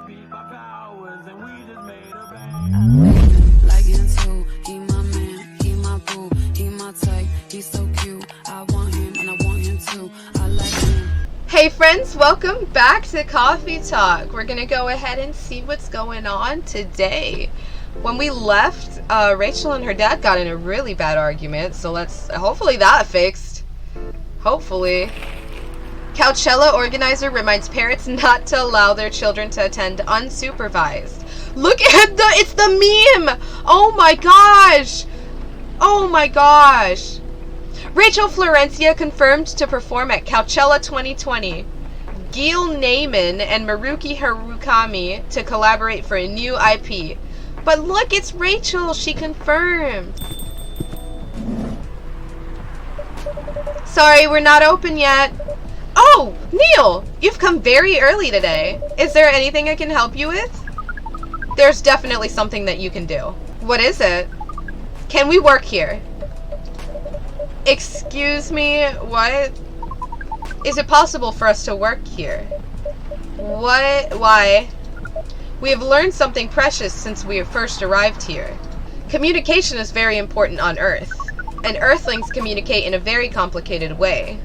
Like him too, he my man, he my boo, he my type, he's so cute. I want him and I want him too. I like him. Hey friends, welcome back to Coffee Talk. We're gonna go ahead and see what's going on today. When we left, Rachel and her dad got in a really bad argument, so hopefully that fixed. Hopefully. Coachella organizer reminds parents not to allow their children to attend unsupervised. Look at it's the meme! Oh my gosh! Oh my gosh! Rachel Florencia confirmed to perform at Coachella 2020. Gil Naiman and Maruki Harukami to collaborate for a new IP. But look, it's Rachel! She confirmed! Sorry, we're not open yet. Oh, Neil! You've come very early today. Is there anything I can help you with? There's definitely something that you can do. What is it? Can we work here? Excuse me, what? Is it possible for us to work here? What? Why? We have learned something precious since we first arrived here. Communication is very important on Earth, and Earthlings communicate in a very complicated way.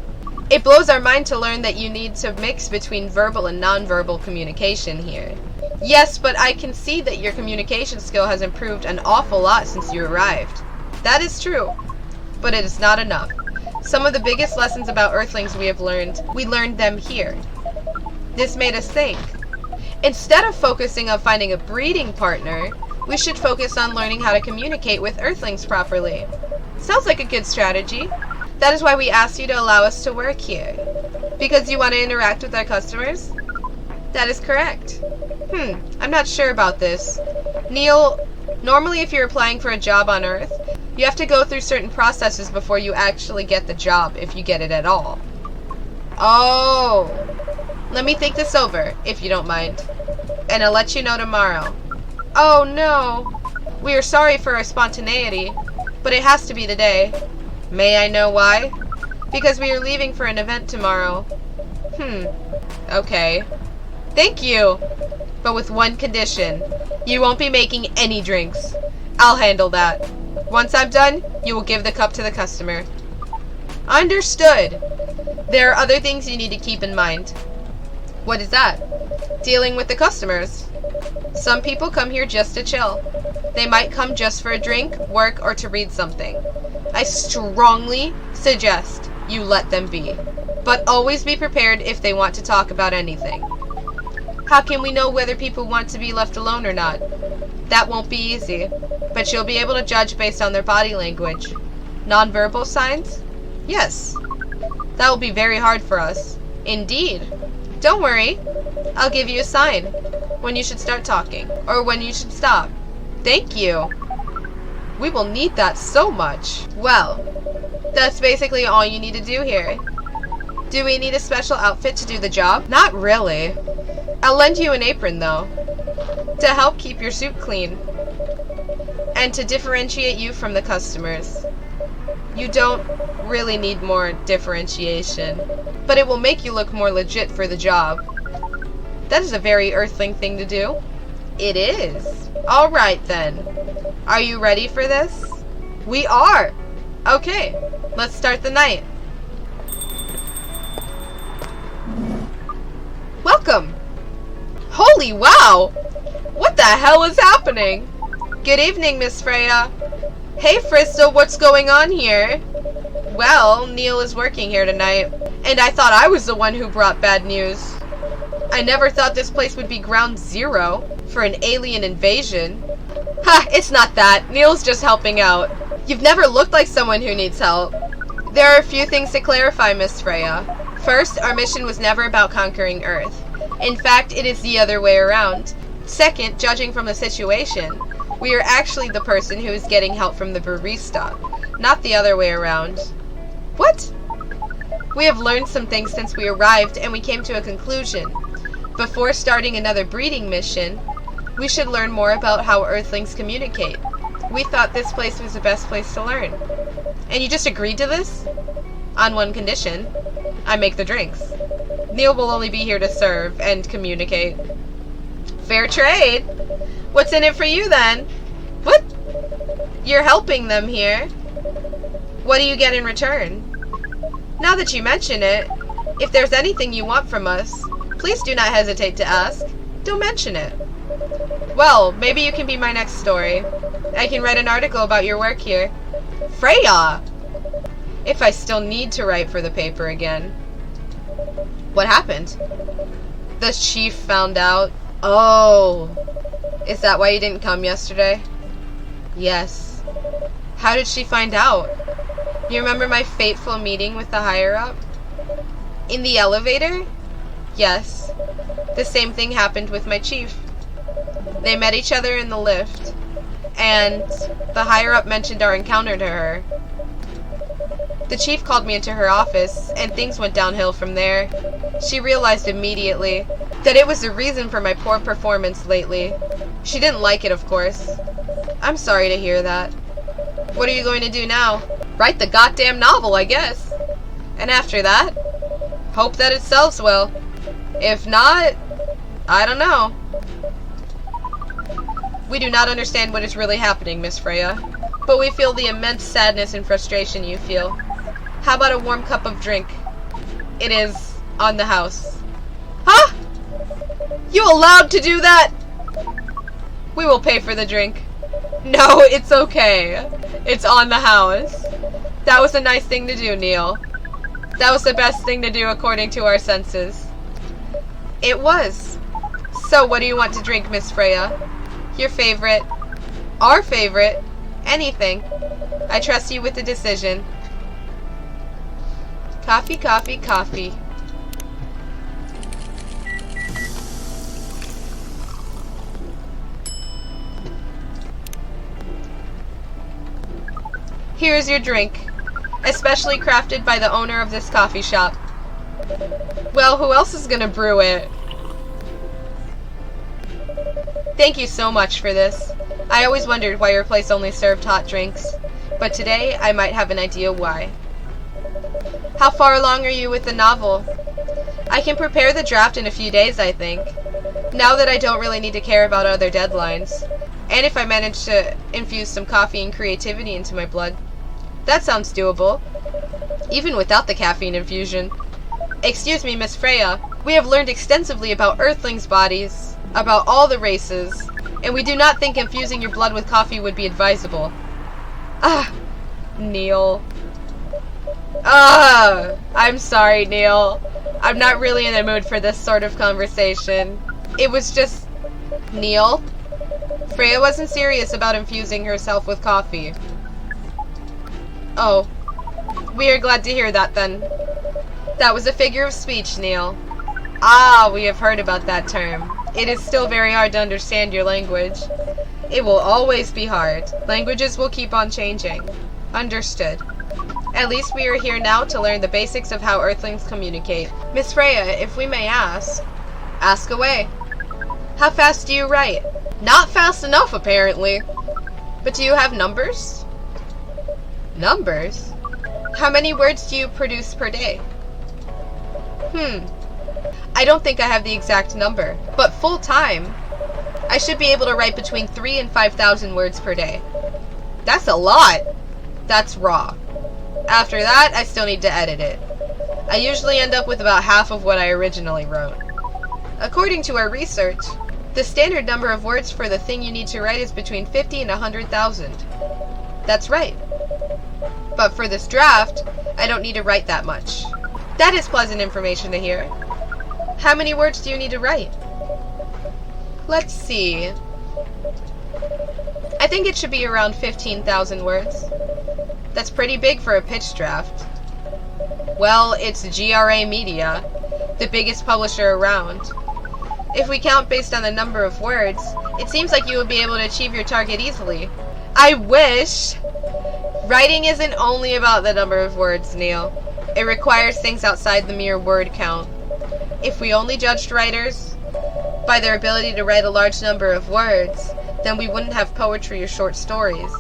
It blows our mind to learn that you need to mix between verbal and nonverbal communication here. Yes, but I can see that your communication skill has improved an awful lot since you arrived. That is true, but it is not enough. Some of the biggest lessons about Earthlings we learned them here. This made us think. Instead of focusing on finding a breeding partner, we should focus on learning how to communicate with Earthlings properly. Sounds like a good strategy. That is why we asked you to allow us to work here. Because you want to interact with our customers? That is correct. I'm not sure about this. Neil, normally if you're applying for a job on Earth, you have to go through certain processes before you actually get the job, if you get it at all. Oh. Let me think this over, if you don't mind. And I'll let you know tomorrow. Oh no. We are sorry for our spontaneity, but it has to be today. May I know why? Because we are leaving for an event tomorrow. Okay. Thank you. But with one condition. You won't be making any drinks. I'll handle that. Once I'm done, you will give the cup to the customer. Understood. There are other things you need to keep in mind. What is that? Dealing with the customers. Some people come here just to chill. They might come just for a drink, work, or to read something. I strongly suggest you let them be. But always be prepared if they want to talk about anything. How can we know whether people want to be left alone or not? That won't be easy, but you'll be able to judge based on their body language. Nonverbal signs? Yes. That will be very hard for us. Indeed. Don't worry. I'll give you a sign when you should start talking, or when you should stop. Thank you. We will need that so much. Well, that's basically all you need to do here. Do we need a special outfit to do the job? Not really. I'll lend you an apron, though, to help keep your suit clean, and to differentiate you from the customers. You don't really need more differentiation, but it will make you look more legit for the job. That is a very Earthling thing to do. It is. Alright then. Are you ready for this? We are! Okay, let's start the night. Welcome! Holy wow! What the hell is happening? Good evening, Miss Freya. Hey, Frista, what's going on here? Well, Neil is working here tonight, and I thought I was the one who brought bad news. I never thought this place would be ground zero for an alien invasion. Ha, it's not that. Neil's just helping out. You've never looked like someone who needs help. There are a few things to clarify, Miss Freya. First, our mission was never about conquering Earth. In fact, it is the other way around. Second, judging from the situation, we are actually the person who is getting help from the barista, not the other way around. What? We have learned some things since we arrived, and we came to a conclusion. Before starting another breeding mission, we should learn more about how Earthlings communicate. We thought this place was the best place to learn. And you just agreed to this? On one condition. I make the drinks. Neil will only be here to serve and communicate. Fair trade. What's in it for you then? What? You're helping them here. What do you get in return? Now that you mention it, if there's anything you want from us, please do not hesitate to ask. Don't mention it. Well, maybe you can be my next story. I can write an article about your work here. Freya! If I still need to write for the paper again. What happened? The chief found out. Oh. Is that why you didn't come yesterday? Yes. How did she find out? You remember my fateful meeting with the higher-up? In the elevator? Yes. The same thing happened with my chief. They met each other in the lift, and the higher-up mentioned our encounter to her. The chief called me into her office, and things went downhill from there. She realized immediately that it was the reason for my poor performance lately. She didn't like it, of course. I'm sorry to hear that. What are you going to do now? Write the goddamn novel, I guess. And after that, hope that it sells well. If not, I don't know. We do not understand what is really happening, Miss Freya, but we feel the immense sadness and frustration you feel. How about a warm cup of drink? It is on the house. Huh? You allowed to do that? We will pay for the drink. No, it's okay. It's on the house. That was a nice thing to do, Neil. That was the best thing to do according to our senses. It was. So what do you want to drink, Miss Freya? Your favorite. Our favorite. Anything. I trust you with the decision. Coffee, coffee, coffee. Here's your drink, especially crafted by the owner of this coffee shop. Well, who else is gonna brew it? Thank you so much for this. I always wondered why your place only served hot drinks, but today I might have an idea why. How far along are you with the novel? I can prepare the draft in a few days, I think, now that I don't really need to care about other deadlines, and if I manage to infuse some coffee and creativity into my blood. That sounds doable, even without the caffeine infusion. Excuse me, Miss Freya. We have learned extensively about Earthlings' bodies, about all the races, and we do not think infusing your blood with coffee would be advisable. Ah, Neil. I'm sorry, Neil. I'm not really in the mood for this sort of conversation. It was just... Neil? Freya wasn't serious about infusing herself with coffee. Oh. We are glad to hear that, then. That was a figure of speech, Neil. Ah, we have heard about that term. It is still very hard to understand your language. It will always be hard. Languages will keep on changing. Understood. At least we are here now to learn the basics of how Earthlings communicate. Miss Freya, if we may ask... Ask away. How fast do you write? Not fast enough, apparently. But do you have numbers? Numbers? How many words do you produce per day? I don't think I have the exact number, but full time, I should be able to write between 3,000 and 5,000 words per day. That's a lot. That's raw. After that, I still need to edit it. I usually end up with about half of what I originally wrote. According to our research, the standard number of words for the thing you need to write is between 50 and 100,000. That's right. But for this draft, I don't need to write that much. That is pleasant information to hear. How many words do you need to write? Let's see. I think it should be around 15,000 words. That's pretty big for a pitch draft. Well, it's GRA Media, the biggest publisher around. If we count based on the number of words, it seems like you would be able to achieve your target easily. I wish! Writing isn't only about the number of words, Neil. It requires things outside the mere word count. If we only judged writers by their ability to write a large number of words, then we wouldn't have poetry or short stories.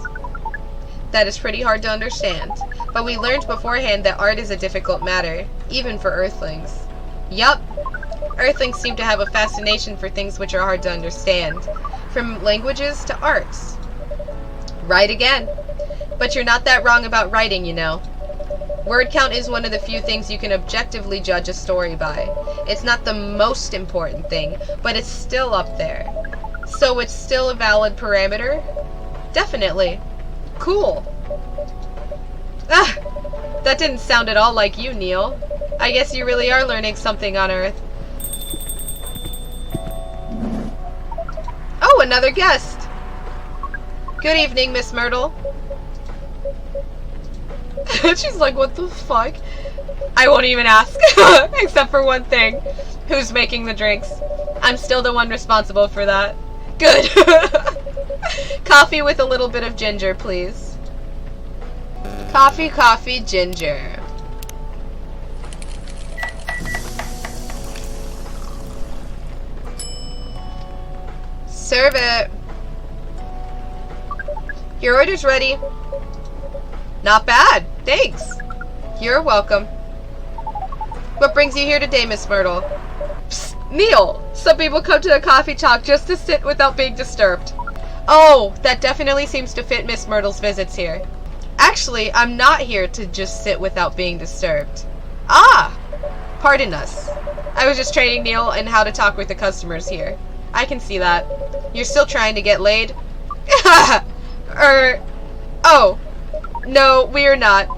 That is pretty hard to understand, but we learned beforehand that art is a difficult matter, even for Earthlings. Yup, Earthlings seem to have a fascination for things which are hard to understand, from languages to arts. Right again. But you're not that wrong about writing, you know. Word count is one of the few things you can objectively judge a story by. It's not the most important thing, but it's still up there. So it's still a valid parameter? Definitely. Cool. Ah, that didn't sound at all like you, Neil. I guess you really are learning something on Earth. Oh, another guest. Good evening, Miss Myrtle. She's like, what the fuck? I won't even ask. Except for one thing. Who's making the drinks? I'm still the one responsible for that. Good. Coffee with a little bit of ginger, please. Coffee, coffee, ginger. Serve it. Your order's ready. Not bad. Thanks. You're welcome. What brings you here today, Miss Myrtle? Psst, Neil! Some people come to the coffee talk just to sit without being disturbed. Oh, that definitely seems to fit Miss Myrtle's visits here. Actually, I'm not here to just sit without being disturbed. Ah! Pardon us. I was just training Neil in how to talk with the customers here. I can see that. You're still trying to get laid? Oh. No, we are not.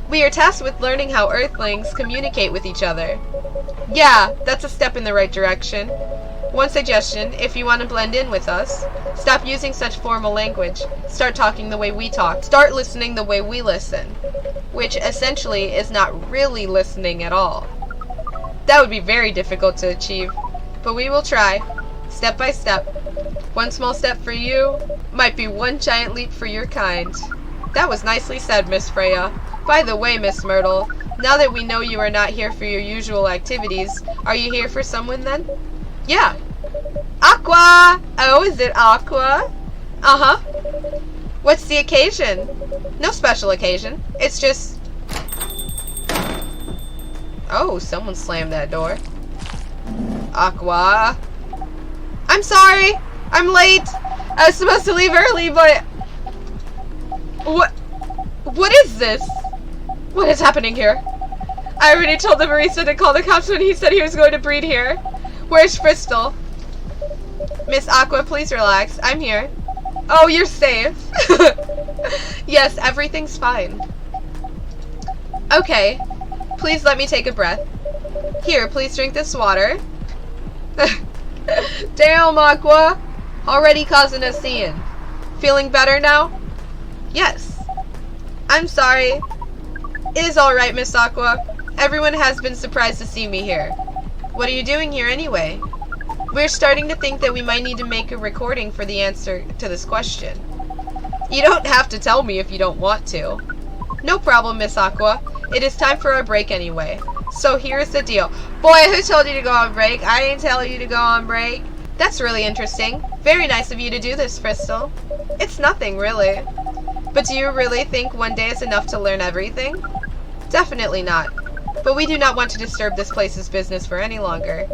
We are tasked with learning how Earthlings communicate with each other. Yeah, that's a step in the right direction. One suggestion, if you want to blend in with us, stop using such formal language. Start talking the way we talk. Start listening the way we listen. Which essentially is not really listening at all. That would be very difficult to achieve. But we will try. Step by step. One small step for you might be one giant leap for your kind. That was nicely said, Miss Freya. By the way, Miss Myrtle, now that we know you are not here for your usual activities, are you here for someone then? Yeah. Aqua! Oh, is it Aqua? Uh-huh. What's the occasion? No special occasion. It's just... Oh, someone slammed that door. Aqua. I'm sorry! I'm late! I was supposed to leave early, but... What is this? What is happening here? I already told the barista to call the cops when he said he was going to breed here. Where's Crystal? Miss Aqua, please relax. I'm here. Oh, you're safe. Yes, everything's fine. Okay. Please let me take a breath. Here, please drink this water. Damn, Aqua. Already causing a scene. Feeling better now? Yes. I'm sorry. It is alright, Miss Aqua. Everyone has been surprised to see me here. What are you doing here anyway? We're starting to think that we might need to make a recording for the answer to this question. You don't have to tell me if you don't want to. No problem, Miss Aqua. It is time for our break anyway. So here's the deal. Boy, who told you to go on break? I didn't tell you to go on break. That's really interesting. Very nice of you to do this, Crystal. It's nothing, really. But do you really think one day is enough to learn everything? Definitely not. But we do not want to disturb this place's business for any longer.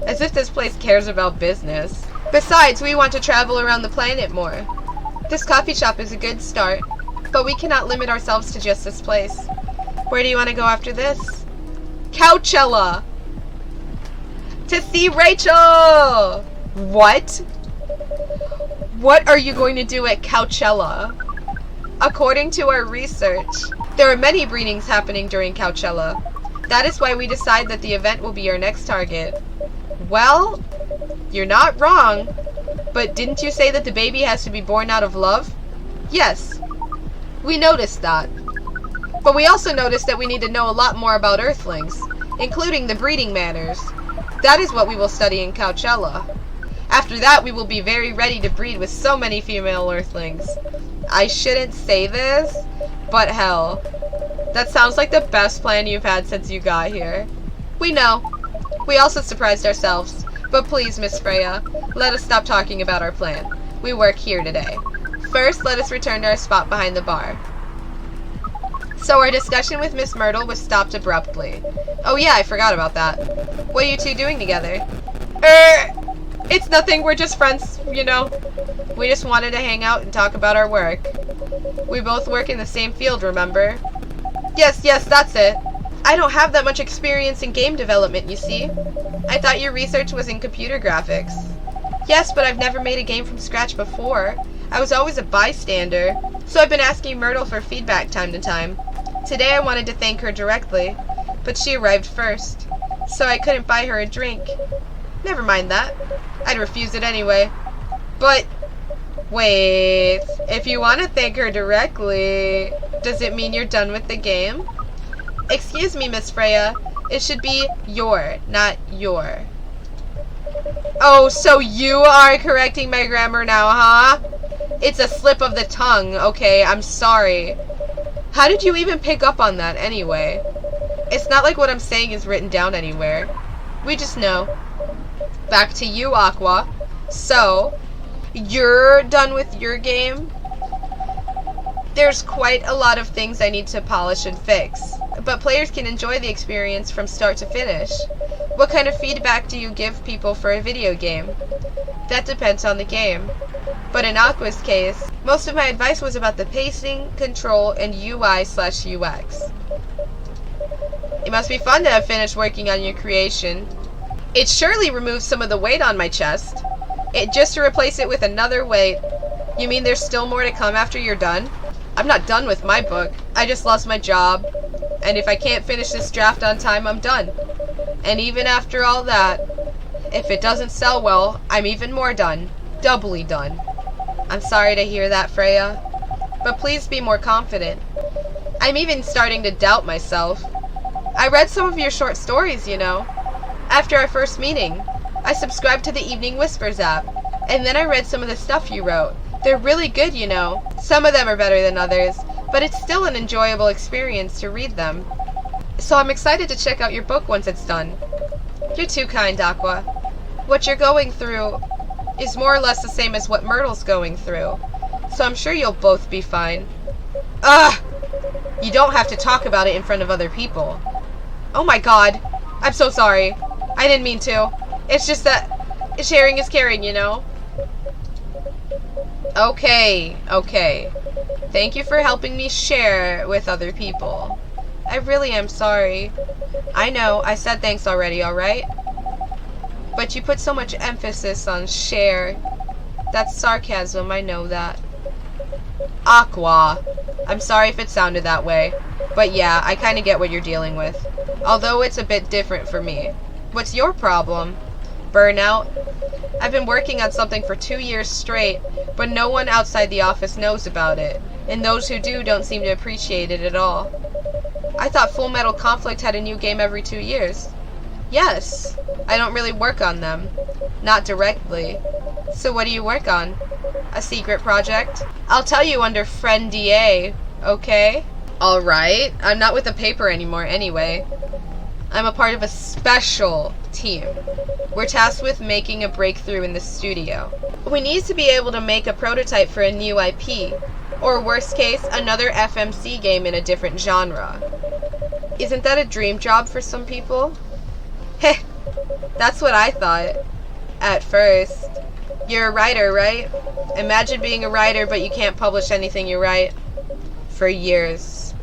As if this place cares about business. Besides, we want to travel around the planet more. This coffee shop is a good start, but we cannot limit ourselves to just this place. Where do you want to go after this? Coachella! To see Rachel! What? What are you going to do at Coachella? According to our research, there are many breedings happening during Coachella. That is why we decide that the event will be our next target. Well, you're not wrong. But didn't you say that the baby has to be born out of love? Yes. We noticed that. But we also noticed that we need to know a lot more about Earthlings, including the breeding manners. That is what we will study in Coachella. After that, we will be very ready to breed with so many female Earthlings. I shouldn't say this, but hell. That sounds like the best plan you've had since you got here. We know. We also surprised ourselves. But please, Miss Freya, let us stop talking about our plan. We work here today. First, let us return to our spot behind the bar. So our discussion with Miss Myrtle was stopped abruptly. Oh yeah, I forgot about that. What are you two doing together? It's nothing, we're just friends, you know. We just wanted to hang out and talk about our work. We both work in the same field, remember? Yes, that's it. I don't have that much experience in game development, you see. I thought your research was in computer graphics. Yes, but I've never made a game from scratch before. I was always a bystander, so I've been asking Myrtle for feedback time to time. Today I wanted to thank her directly, but she arrived first, so I couldn't buy her a drink. Never mind that. I'd refuse it anyway. But, wait, if you want to thank her directly, does it mean you're done with the game? Excuse me, Miss Freya. It should be your, not your. Oh, so you are correcting my grammar now, huh? It's a slip of the tongue, okay, I'm sorry. How did you even pick up on that anyway? It's not like what I'm saying is written down anywhere. We just know. Back to you, Aqua. So, you're done with your game? There's quite a lot of things I need to polish and fix, but players can enjoy the experience from start to finish. What kind of feedback do you give people for a video game? That depends on the game. But in Aqua's case, most of my advice was about the pacing, control, and UI/UX. It must be fun to have finished working on your creation. It surely removes some of the weight on my chest. Just to replace it with another weight. You mean there's still more to come after you're done? I'm not done with my book. I just lost my job. And if I can't finish this draft on time, I'm done. And even after all that, if it doesn't sell well, I'm even more done. Doubly done. I'm sorry to hear that, Freya. But please be more confident. I'm even starting to doubt myself. I read some of your short stories, you know. After our first meeting, I subscribed to the Evening Whispers app, and then I read some of the stuff you wrote. They're really good, you know. Some of them are better than others, but it's still an enjoyable experience to read them. So I'm excited to check out your book once it's done. You're too kind, Aqua. What you're going through is more or less the same as what Myrtle's going through, so I'm sure you'll both be fine. Ugh! You don't have to talk about it in front of other people. Oh my god. I'm so sorry. I didn't mean to. It's just that sharing is caring, you know? Okay. Thank you for helping me share with other people. I really am sorry. I know, I said thanks already, alright? But you put so much emphasis on share. That's sarcasm, I know that. Aqua. I'm sorry if it sounded that way. But yeah, I kinda get what you're dealing with. Although it's a bit different for me. What's your problem? Burnout? I've been working on something for 2 years straight, but no one outside the office knows about it, and those who do don't seem to appreciate it at all. I thought Full Metal Conflict had a new game every 2 years. Yes, I don't really work on them. Not directly. So what do you work on? A secret project? I'll tell you under Friend DA, okay? Alright, I'm not with the paper anymore anyway. I'm a part of a special team. We're tasked with making a breakthrough in the studio. We need to be able to make a prototype for a new IP, or worst case, another FMC game in a different genre. Isn't that a dream job for some people? Heh, that's what I thought. At first. You're a writer, right? Imagine being a writer, but you can't publish anything you write. For years.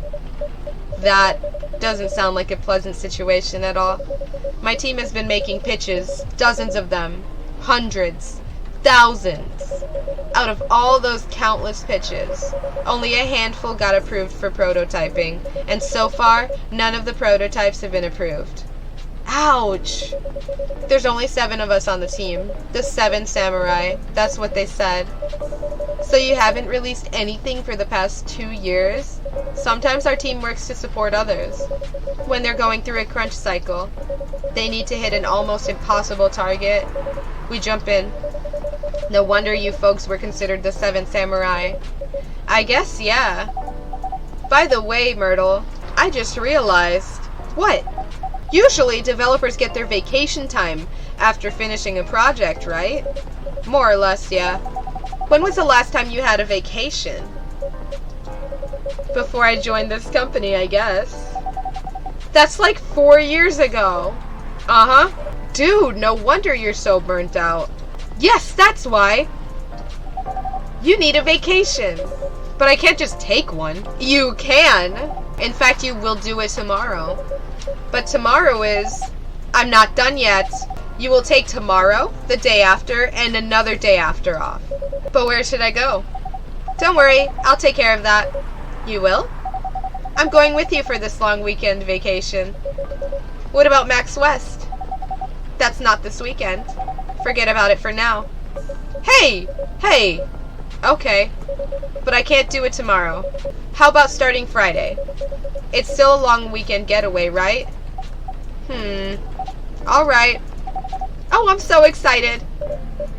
That doesn't sound like a pleasant situation at all. My team has been making pitches, dozens of them, hundreds, thousands. Out of all those countless pitches, only a handful got approved for prototyping, and so far, none of the prototypes have been approved. Ouch! There's only 7 of us on the team. The 7 samurai. That's what they said. So you haven't released anything for the past 2 years? Sometimes our team works to support others. When they're going through a crunch cycle, they need to hit an almost impossible target. We jump in. No wonder you folks were considered the 7 samurai. I guess, yeah. By the way, Myrtle, I just realized. What? Usually, developers get their vacation time after finishing a project, right? More or less, yeah. When was the last time you had a vacation? before I joined this company, I guess. That's like 4 years ago. Uh-huh. Dude, no wonder you're so burnt out. Yes, that's why. You need a vacation. But I can't just take one. You can. In fact, you will do it tomorrow. But tomorrow is... I'm not done yet. You will take tomorrow, the day after, and another day after off. But where should I go? Don't worry, I'll take care of that. You will? I'm going with you for this long weekend vacation. What about Max West? That's not this weekend. Forget about it for now. Hey! Hey! Okay. But I can't do it tomorrow. How about starting Friday? It's still a long weekend getaway, right? Alright. Oh, I'm so excited.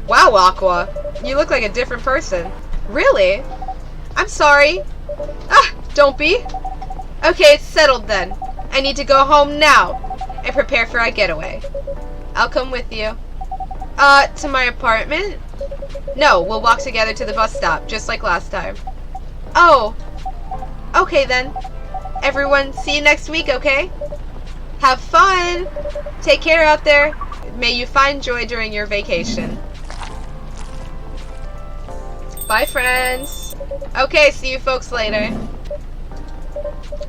Wow, Aqua. You look like a different person. Really? I'm sorry. Ah, don't be. Okay, it's settled then. I need to go home now and prepare for our getaway. I'll come with you. To my apartment? No, we'll walk together to the bus stop, just like last time. Oh. Okay then. Everyone, see you next week, okay? Have fun! Take care out there. May you find joy during your vacation. Bye, friends. Okay, see you folks later.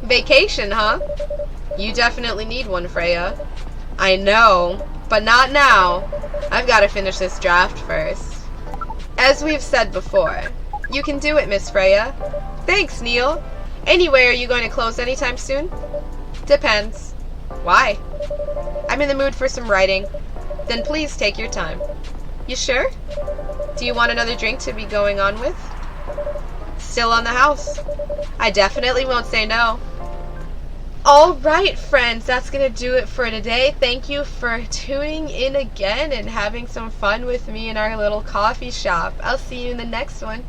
Vacation, huh? You definitely need one, Freya. I know, but not now. I've got to finish this draft first. As we've said before, you can do it, Miss Freya. Thanks, Neil. Anyway, are you going to close anytime soon? Depends. Why? I'm in the mood for some writing. Then please take your time. You sure? Do you want another drink to be going on with? Still on the house. I definitely won't say no. Alright, friends, that's going to do it for today. Thank you for tuning in again and having some fun with me in our little coffee shop. I'll see you in the next one.